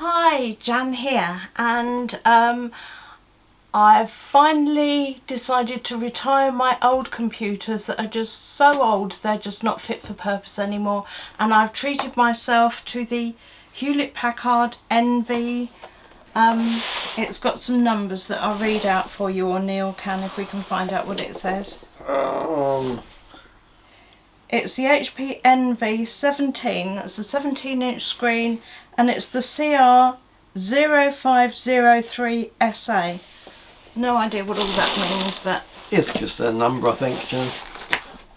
Hi, Jan here, and I've finally decided to retire my old computers that are just so old they're just not fit for purpose anymore, and I've treated myself to the Hewlett-Packard NV. It's got some numbers that I'll read out for you, or Neil can if we can find out what it says. It's the HP NV17, that's a 17-inch screen, and it's the cr0503sa. No idea what all that means, but... It's just a number, I think, Jen.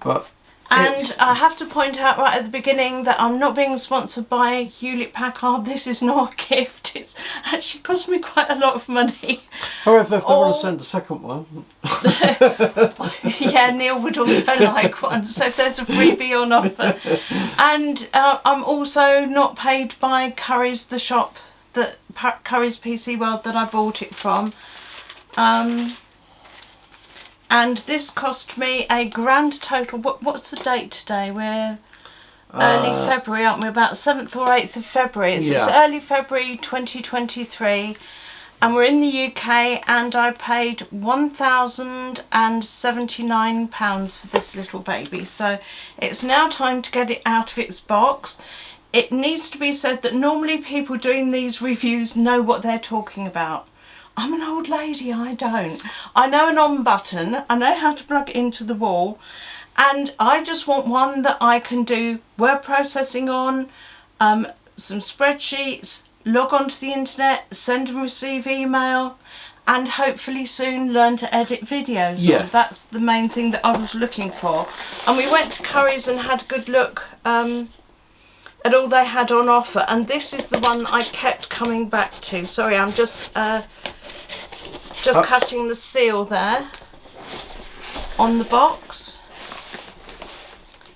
But and I have to point out right at the beginning that I'm not being sponsored by Hewlett-Packard. This is not a gift. It's actually cost me quite a lot of money. However, if they want to send a second one... Yeah, Neil would also like one, so if there's a freebie on offer. And I'm also not paid by Curry's, the shop, that Curry's PC World that I bought it from. And this cost me a grand total. What's the date today? We're early February, aren't we? About 7th or 8th of February. It's early February 2023. And we're in the UK, and I paid £1,079 for this little baby. So it's now time to get it out of its box. It needs to be said that normally people doing these reviews know what they're talking about. I'm an old lady, I don't. I know an on button, I know how to plug it into the wall, and I just want one that I can do word processing on, some spreadsheets, log on to the internet, send and receive email, and hopefully soon learn to edit videos. Yes. That's the main thing that I was looking for. And we went to Curry's and had a good look at all they had on offer, and this is the one I kept coming back to. Sorry, I'm just cutting the seal there on the box.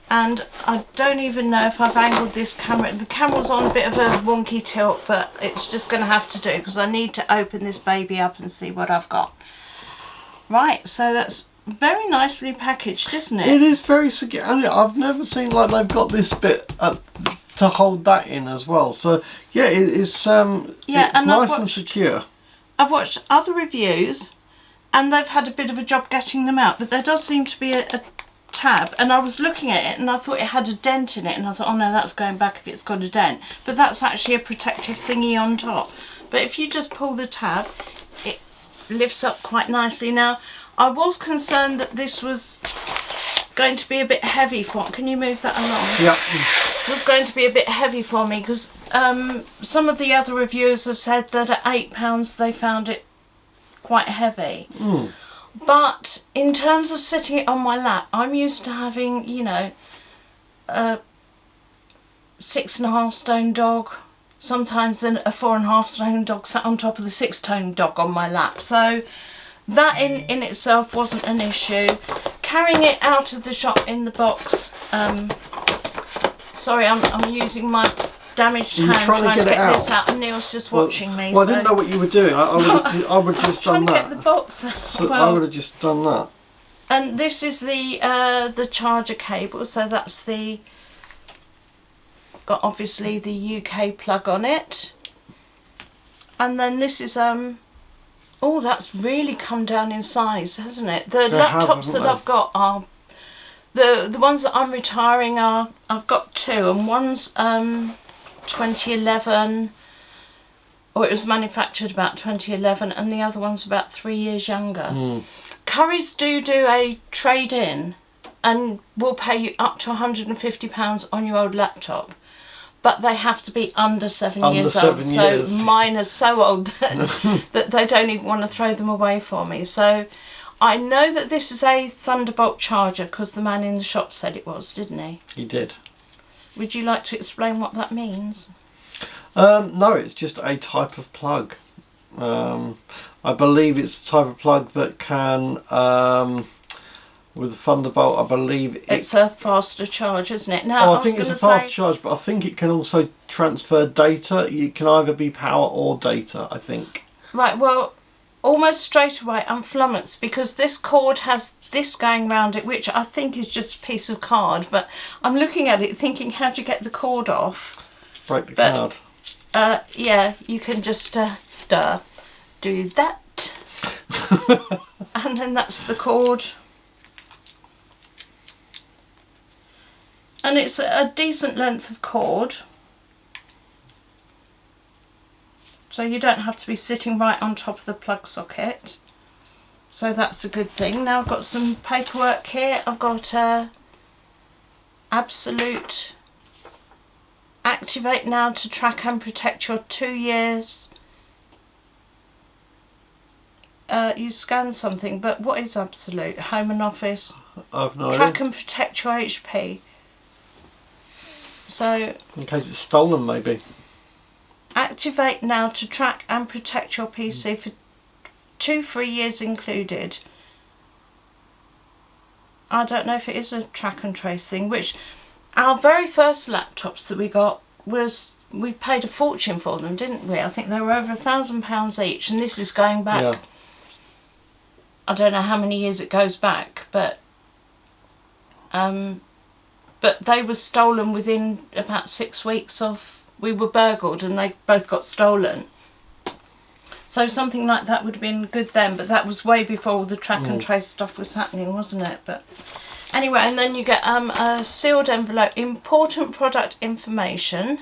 And I don't even know if I've angled this camera. The camera's on a bit of a wonky tilt, but it's just going to have to do because I need to open this baby up and see what I've got. Right, so that's very nicely packaged, isn't it? It is very secure. I've never seen like they've got this bit to hold that in as well. So yeah, it's nice and secure. I've watched other reviews, and they've had a bit of a job getting them out, but there does seem to be a tab, and I was looking at it and I thought it had a dent in it, and I thought, oh no, that's going back if it's got a dent, but that's actually a protective thingy on top. But if you just pull the tab, it lifts up quite nicely. Now, I was concerned that this was going to be a bit heavy for... Can you move that along? Yeah. It was going to be a bit heavy for me because some of the other reviewers have said that at £8 they found it quite heavy. But in terms of sitting it on my lap, I'm used to having, you know, a 6.5 stone dog, sometimes a 4.5 stone dog sat on top of the 6 stone dog on my lap. So that in itself wasn't an issue. Carrying it out of the shop in the box, sorry, I'm using my damaged hand trying to get this out, and Neil's just watching me. Well, I didn't know what you were doing. I would have just done that. Trying to get the box out. So I would have just done that. And this is the charger cable, so that's got obviously the UK plug on it. And then this is oh, that's really come down in size, hasn't it? The laptops that I've got are the ones that I'm retiring are, I've got two, and one's 2011, or it was manufactured about 2011, and the other one's about 3 years younger. Curry's do a trade-in and will pay you up to £150 on your old laptop, but they have to be under 7 years old. So mine are so old that they don't even want to throw them away for me. So I know that this is a Thunderbolt charger because the man in the shop said it was, didn't he? He did. Would you like to explain what that means? No, it's just a type of plug. I believe it's a type of plug that can, with the Thunderbolt, I believe it's a faster charge, isn't it? Now, I think it's a fast charge, but I think it can also transfer data. It can either be power or data, I think. Right, well, almost straight away I'm flummoxed because this cord has this going round it, which I think is just a piece of card, but I'm looking at it thinking, how do you get the cord off? Break the card. yeah, you can just do that. And then that's the cord. And it's a decent length of cord. So you don't have to be sitting right on top of the plug socket. So that's a good thing. Now I've got some paperwork here. I've got absolute activate now to track and protect your 2 years. You scan something, but what is absolute? Home and office. I've no Track idea. and protect your HP. So In case it's stolen, maybe. activate now to track and protect your PC for 2-3 years included. I don't know if it is a track and trace thing, which our very first laptops that we got was, we paid a fortune for them, didn't we? I think they were over £1,000 each, and this is going back, Yeah. I don't know how many years it goes back, but they were stolen within about 6 weeks of, we were burgled and they both got stolen. So something like that would have been good then, but that was way before all the track and trace stuff was happening, wasn't it? But anyway, and then you get a sealed envelope, important product information.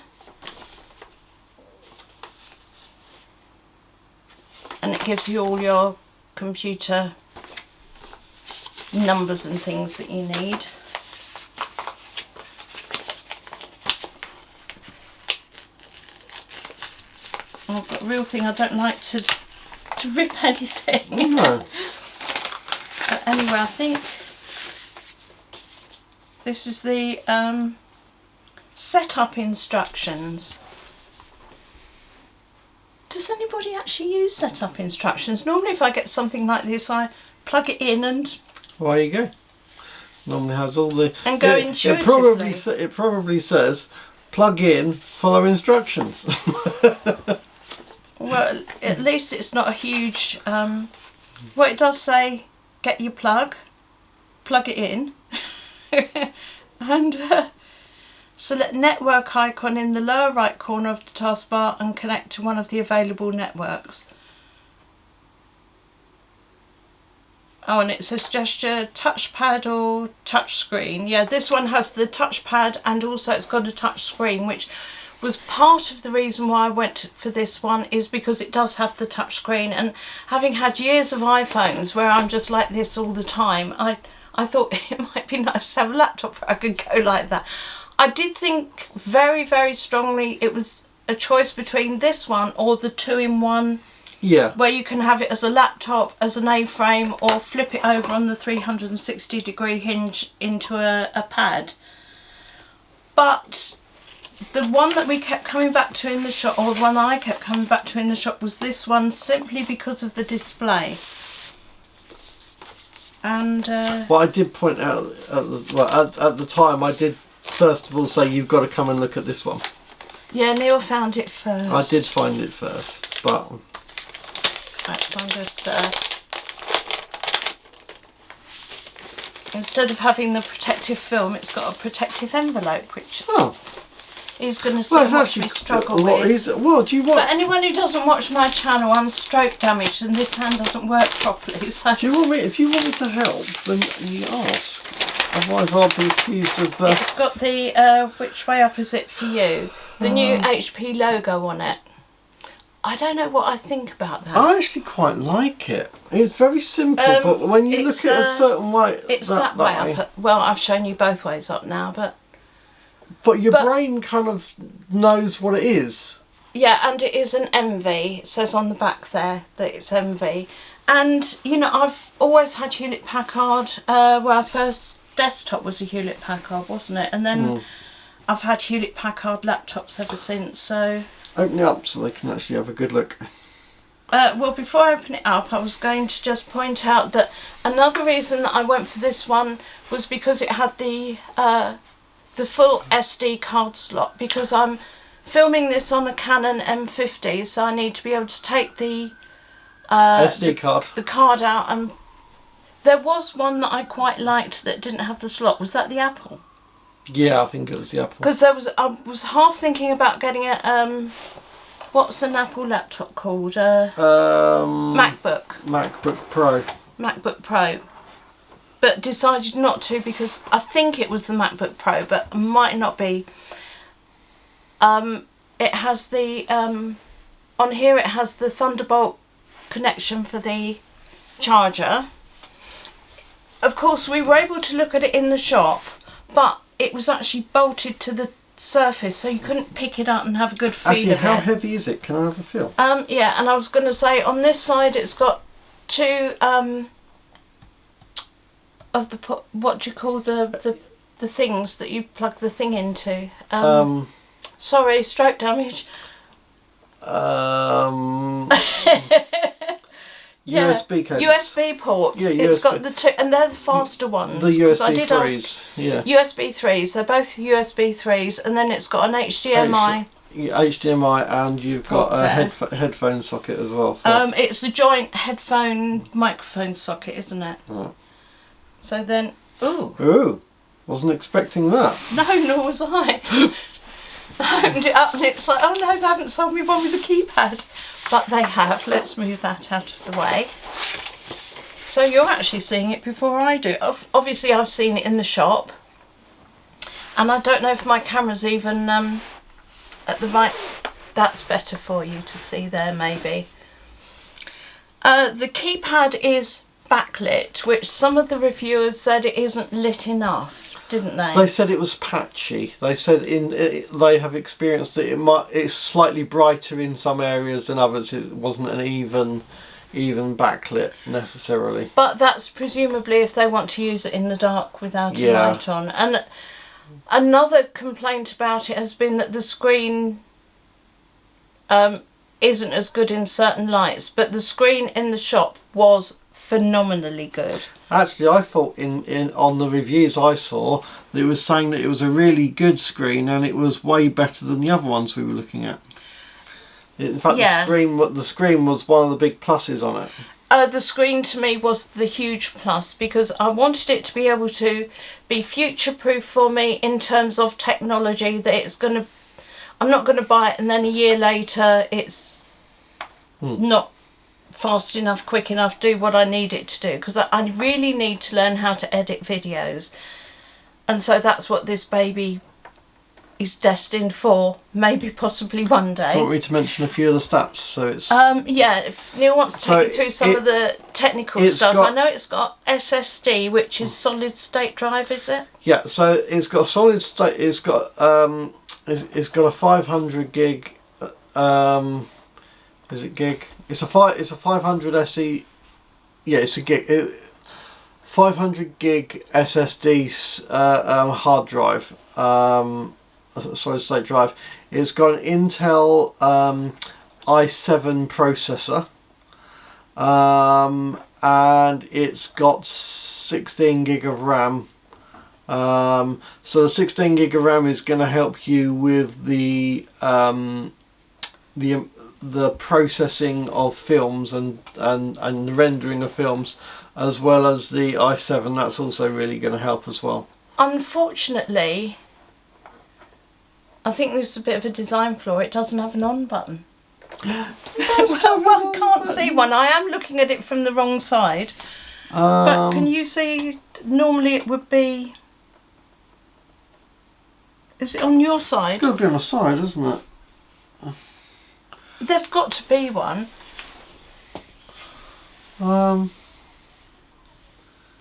And it gives you all your computer numbers and things that you need. I've got a real thing, I don't like to rip anything. No. But anyway, I think this is the setup instructions. Does anybody actually use setup instructions? Normally if I get something like this, I plug it in and... Well, there you go. Normally has all the... And go intuitively. It probably says, plug in, follow instructions. Well, at least it's not a huge... well, it does say, get your plug it in, and select network icon in the lower right corner of the taskbar and connect to one of the available networks. Oh, and it says gesture, touchpad or touch screen. Yeah, this one has the touchpad and also it's got a touch screen, which was part of the reason why I went for this one, is because it does have the touch screen. And having had years of iPhones where I'm just like this all the time, I thought it might be nice to have a laptop where I could go like that. I did think very, very strongly it was a choice between this one or the 2-in-1. Yeah. Where you can have it as a laptop, as an A-frame, or flip it over on the 360-degree hinge into a pad. But the one that we kept coming back to in the shop, or the one I kept coming back to in the shop, was this one, simply because of the display. And well, I did point out at the time, I did first of all say you've got to come and look at this one. yeah, Neil found it first. I did find it first, but Right, so I'm just instead of having the protective film, it's got a protective envelope, which he's going to see well, it's watch me actually struggle with. Well, do you want? But anyone who doesn't watch my channel, I'm stroke damaged and this hand doesn't work properly. So Do you want me? If you want me to help, then you ask. Otherwise, I'll be accused of. it's got the which way up is it for you? The new HP logo on it. I don't know what I think about that. I actually quite like it. It's very simple, but when you look at it a certain way, it's that way up. Well, I've shown you both ways up now, but your brain kind of knows what it is. yeah, and it is an MV. It says on the back there that it's MV. And you know, I've always had Hewlett Packard. Well, our first desktop was a Hewlett Packard, wasn't it? And then I've had Hewlett Packard laptops ever since. So open it up so they can actually have a good look. well, before I open it up, I was going to just point out that another reason that I went for this one was because it had the full SD card slot, because I'm filming this on a Canon M50, so I need to be able to take the SD card. The card out. And there was one that I quite liked that didn't have the slot. Was that the Apple? Yeah, I think it was the Apple. Because I was half thinking about getting a What's an Apple laptop called? MacBook. MacBook. MacBook Pro. MacBook Pro. But decided not to because I think it was the MacBook Pro, but it might not be. It has the on here. It has the Thunderbolt connection for the charger. Of course, we were able to look at it in the shop, but it was actually bolted to the surface, so you couldn't pick it up and have a good feel Actually, of how it. heavy is it? Can I have a feel? Yeah, and I was going to say on this side it's got two of the what do you call the things that you plug the thing into? Sorry, stroke damage. Yeah, USB cables. USB ports. Yeah, It's USB. got the two, and they're the faster ones. The 'cause I USB did 3s. ask, Yeah. USB 3s. They're both USB 3s, and then it's got an HDMI. HDMI, and you've got Port a there. headphone socket as well. For, It's a joint headphone microphone socket, isn't it? Right. So then, ooh, Ooh, wasn't expecting that. no, nor was I. I opened it up and it's like, oh no, they haven't sold me one with a keypad. But they have. Let's move that out of the way. So you're actually seeing it before I do. Obviously I've seen it in the shop. And I don't know if my camera's even at the right... That's better for you to see there, maybe. The keypad is backlit, which some of the reviewers said it isn't lit enough, didn't they? They said it was patchy. They said they have experienced that it's slightly brighter in some areas than others. It wasn't an even backlit necessarily. But that's presumably if they want to use it in the dark without a light on. And another complaint about it has been that the screen isn't as good in certain lights, but the screen in the shop was phenomenally good. Actually, I thought on the reviews I saw, that it was saying that it was a really good screen and it was way better than the other ones we were looking at. In fact, the screen was one of the big pluses on it. The screen to me was the huge plus because I wanted it to be able to be future-proof for me in terms of technology, that it's going to... I'm not going to buy it and then a year later it's not fast enough, quick enough, do what I need it to do, because I really need to learn how to edit videos, and so that's what this baby is destined for, maybe possibly one day. Do you want me to mention a few of the stats? So it's yeah, if Neil wants to take you through some of the technical stuff. I know it's got SSD, which is solid state drive, is it? Yeah, so it's got a solid state. It's got a 500 gig. Is it gig? It's a 500 SE. Yeah, it's a gig. 500 gig SSD hard drive. Solid state drive. It's got an Intel i7 processor. And it's got 16 gig of RAM. So the 16 gig of RAM is going to help you with the processing of films and the rendering of films, as well as the i7. That's also really going to help as well. Unfortunately, I think this is a bit of a design flaw. It doesn't have an on button. I can't see one. I am looking at it from the wrong side. But can you see? Normally it would be... Is it on your side? It's got to be on the side, isn't it? There's got to be one. Um,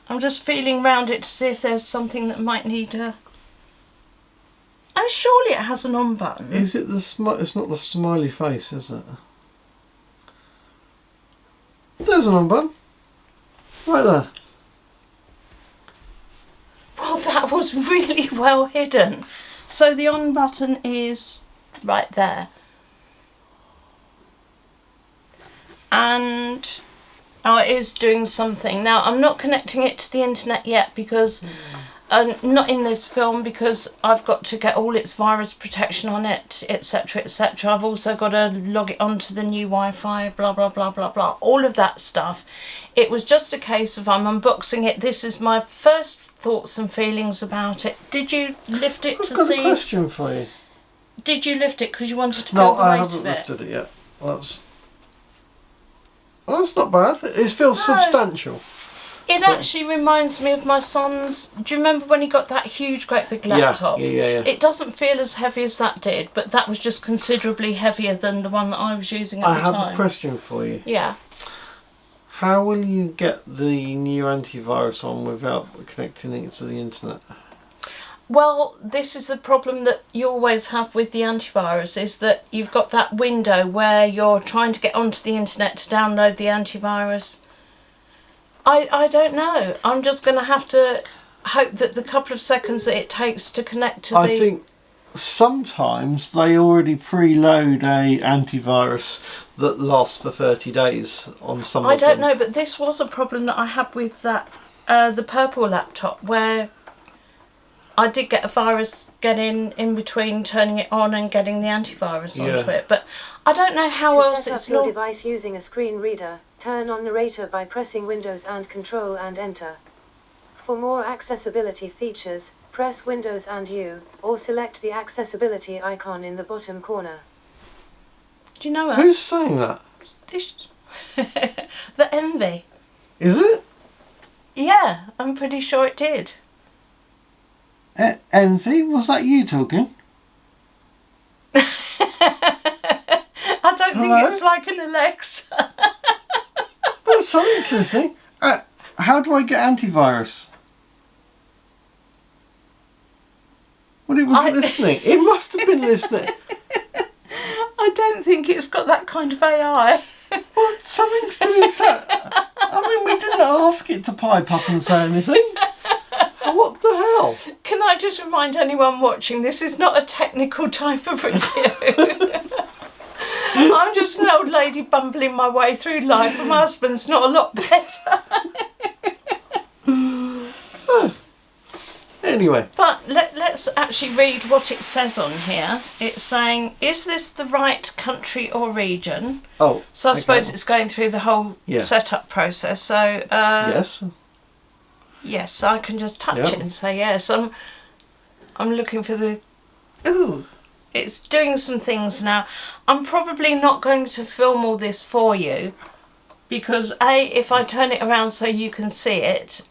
I'm just feeling round it to see if there's something that might need a... Oh, surely it has an on button. Is it the it's not the smiley face, is it? There's an on button. Right there. Well, that was really well hidden. So the on button is right there. And it is doing something. Now, I'm not connecting it to the internet yet because... not in this film, because I've got to get all its virus protection on it, etc, etc. I've also got to log it onto the new Wi-Fi, blah blah blah blah blah, all of that stuff. It was just a case of I'm unboxing it. This is my first thoughts and feelings about it. Did you lift it to see? I've got a question for you. Did you lift it because you wanted to No, feel the I weight haven't of it? lifted it yet. That's not bad. It feels substantial. It actually reminds me of my son's. Do you remember when he got that huge, great big laptop? Yeah. It doesn't feel as heavy as that did, but that was just considerably heavier than the one that I was using at the time. I have a question for you. Yeah. How will you get the new antivirus on without connecting it to the internet? Well, this is the problem that you always have with the antivirus, is that you've got that window where you're trying to get onto the internet to download the antivirus. I don't know. I'm just going to have to hope that the couple of seconds that it takes to connect to I think sometimes they already preload a antivirus that lasts for 30 days on some of them. I don't know, but this was a problem that I had with that the purple laptop, where I did get a virus in between turning it on and getting the antivirus onto it, but I don't know how else set it's up your not. device using a screen reader, turn on narrator by pressing Windows and Control and Enter. For more accessibility features, press Windows and U, or select the accessibility icon in the bottom corner. Do you know what? Who's saying that? The Envy. Is it? Yeah, I'm pretty sure it did. Envy? Was that you talking? I don't think Hello? it's like an Alexa. Well, something's listening. How do I get antivirus? Well, it wasn't listening. It must have been listening. I don't think it's got that kind of AI. Well, something's doing so. I mean, we didn't ask it to pipe up and say anything. What the hell? Can I just remind anyone watching, this is not a technical type of review. I'm just an old lady bumbling my way through life, and my husband's not a lot better. Anyway. But let's actually read what it says on here. It's saying, is this the right country or region? Oh. So I okay. suppose it's going through the whole setup process. So yes. Yes, I can just touch it and say yes. I'm looking for the. Ooh, it's doing some things now. I'm probably not going to film all this for you, because if I turn it around so you can see it,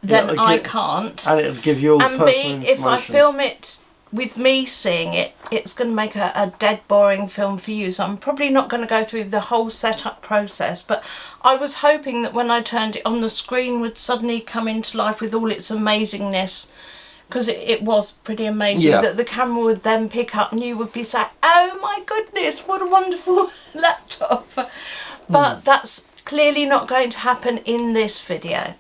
then I can't. And it'll give you all and personal B, information. if I film it with me seeing it, it's going to make a dead boring film for you. So I'm probably not going to go through the whole setup process. But I was hoping that when I turned it on, the screen would suddenly come into life with all its amazingness, because it was pretty amazing, that the camera would then pick up and you would be saying, oh my goodness, what a wonderful laptop. But that's clearly not going to happen in this video.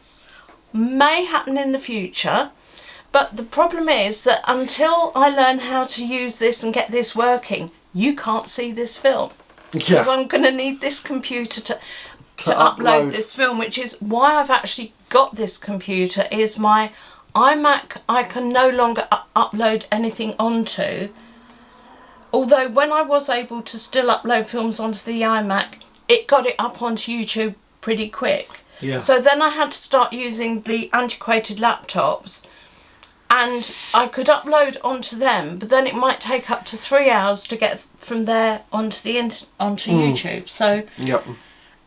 May happen in the future. But the problem is that until I learn how to use this and get this working, you can't see this film. Because I'm going to need this computer to upload this film, which is why I've actually got this computer, is my iMac I can no longer upload anything onto. Although when I was able to still upload films onto the iMac, it got it up onto YouTube pretty quick. Yeah. So then I had to start using the antiquated laptops, and I could upload onto them, but then it might take up to 3 hours to get from there onto YouTube. So,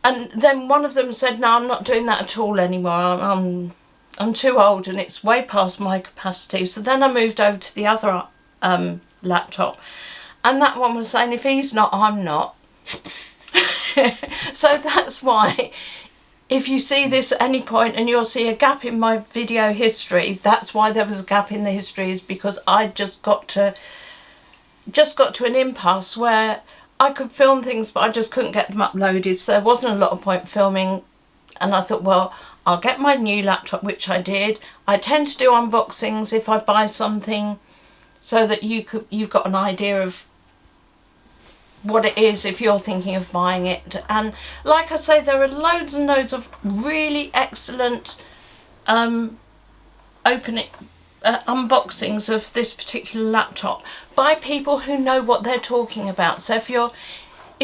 and then one of them said, "No, I'm not doing that at all anymore. I'm too old, and it's way past my capacity." So then I moved over to the other laptop, and that one was saying, "If he's not, I'm not." So that's why, if you see this at any point and you'll see a gap in my video history, that's why there was a gap in the history, is because I just got to an impasse where I could film things, but I just couldn't get them uploaded. So there wasn't a lot of point filming, and I thought, well, I'll get my new laptop, which I did. I tend to do unboxings if I buy something, so that you've got an idea of what it is if you're thinking of buying it. And like I say, there are loads and loads of really excellent unboxings of this particular laptop by people who know what they're talking about. So if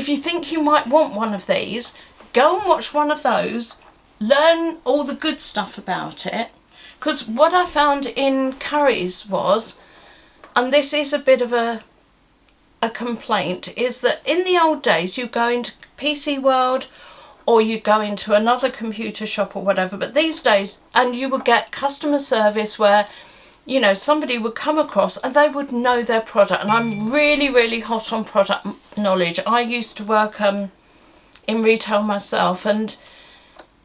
you think you might want one of these, go and watch one of those, learn all the good stuff about it. Because what I found in Curry's was, and this is a bit of a a complaint is that in the old days you go into PC World or you go into another computer shop or whatever, but these days, and you would get customer service where, you know, somebody would come across and they would know their product. And I'm really, really hot on product knowledge. I used to work in retail myself, and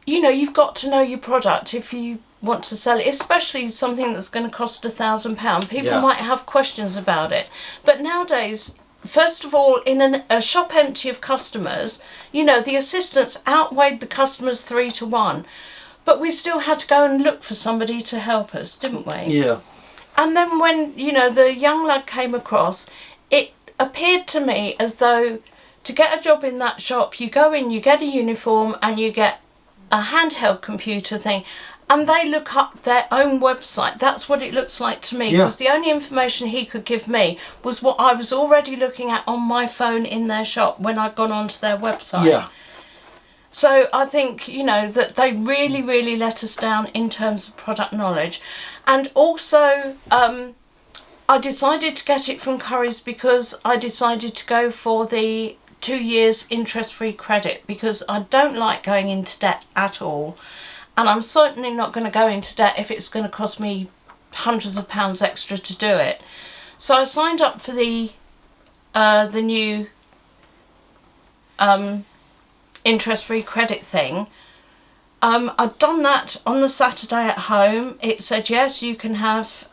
you know, you've got to know your product if you want to sell it, especially something that's going to cost £1,000. People might have questions about it, but nowadays, first of all, in a shop empty of customers, you know, the assistants outweighed the customers 3 to 1, but we still had to go and look for somebody to help us, didn't we? Yeah. And then when, you know, the young lad came across, it appeared to me as though to get a job in that shop, you go in, you get a uniform and you get a handheld computer thing, and they look up their own website. That's what it looks like to me, because the only information he could give me was what I was already looking at on my phone in their shop when I'd gone onto their website. Yeah. So I think, you know, that they really, really let us down in terms of product knowledge. And also, I decided to get it from Currys because I decided to go for the 2 years interest-free credit, because I don't like going into debt at all. And I'm certainly not going to go into debt if it's going to cost me hundreds of pounds extra to do it. So I signed up for the new interest-free credit thing. I'd done that on the Saturday at home. It said, yes, you can have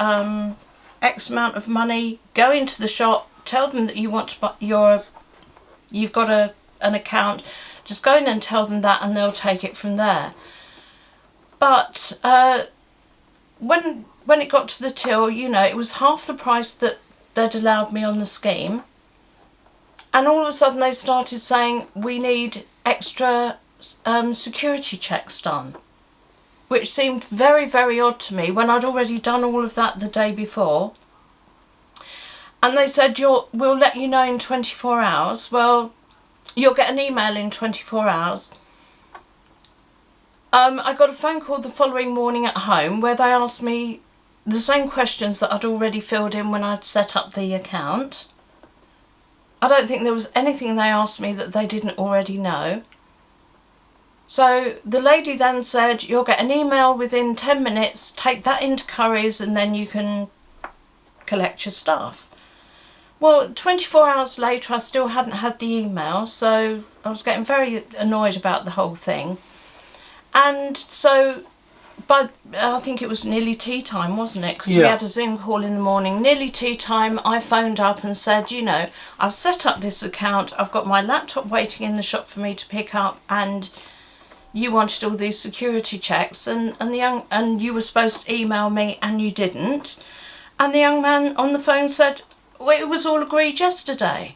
X amount of money, go into the shop, tell them that you want to buy you've got an account, just go in and tell them that and they'll take it from there. But when it got to the till, you know, it was half the price that they'd allowed me on the scheme. And all of a sudden they started saying, we need extra security checks done, which seemed very, very odd to me when I'd already done all of that the day before. And they said, we'll let you know in 24 hours. Well, you'll get an email in 24 hours. I got a phone call the following morning at home where they asked me the same questions that I'd already filled in when I'd set up the account. I don't think there was anything they asked me that they didn't already know. So the lady then said, you'll get an email within 10 minutes, take that into Currys and then you can collect your stuff. Well, 24 hours later I still hadn't had the email, so I was getting very annoyed about the whole thing. And so, I think it was nearly tea time, wasn't it? Because we had a Zoom call in the morning. Nearly tea time, I phoned up and said, you know, I've set up this account, I've got my laptop waiting in the shop for me to pick up, and you wanted all these security checks, and you were supposed to email me, and you didn't. And the young man on the phone said, well, it was all agreed yesterday.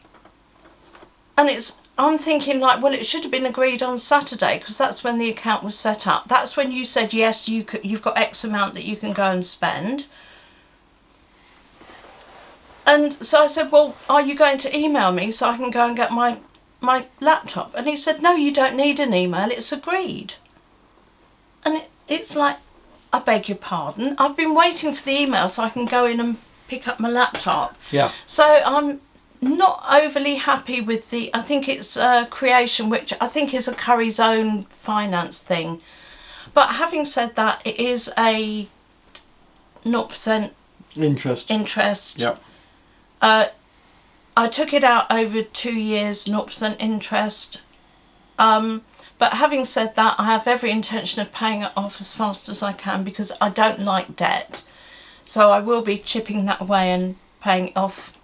And I'm thinking like, well, it should have been agreed on Saturday because that's when the account was set up. That's when you said, yes, you've got X amount that you can go and spend. And so I said, well, are you going to email me so I can go and get my laptop? And he said, no, you don't need an email, it's agreed. And it's like, I beg your pardon, I've been waiting for the email so I can go in and pick up my laptop. Yeah. So I'm not overly happy with I think it's Creation, which I think is a Currys' own finance thing. But having said that, it is a 0% interest. Yep. I took it out over 2 years, 0% interest. But having said that, I have every intention of paying it off as fast as I can because I don't like debt. So I will be chipping that away and paying it off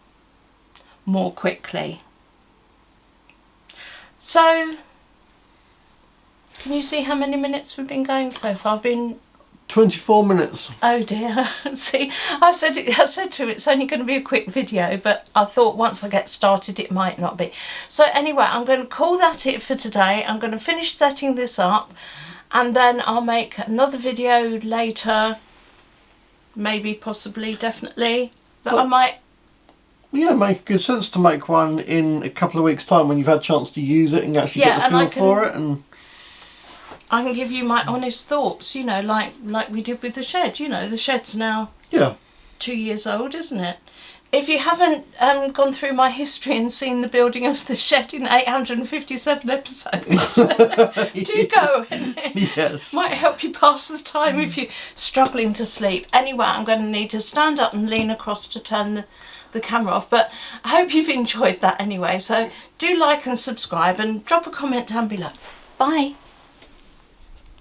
more quickly. So, can you see how many minutes we've been going so far? I've been 24 minutes. Oh dear. See, I said to him it's only going to be a quick video, but I thought once I get started it might not be. So anyway, I'm going to call that it for today. I'm going to finish setting this up and then I'll make another video later, maybe, possibly, definitely, that I might... Yeah, make good sense to make one in a couple of weeks' time when you've had a chance to use it and actually get the feel for it. And I can give you my honest thoughts, you know, like we did with the shed. You know, the shed's now 2 years old, isn't it? if you haven't gone through my history and seen the building of the shed in 857 episodes, do go. Yes. Might help you pass the time if you're struggling to sleep. Anyway, I'm going to need to stand up and lean across to turn the camera off, but I hope you've enjoyed that anyway. So do like and subscribe and drop a comment down below. Bye.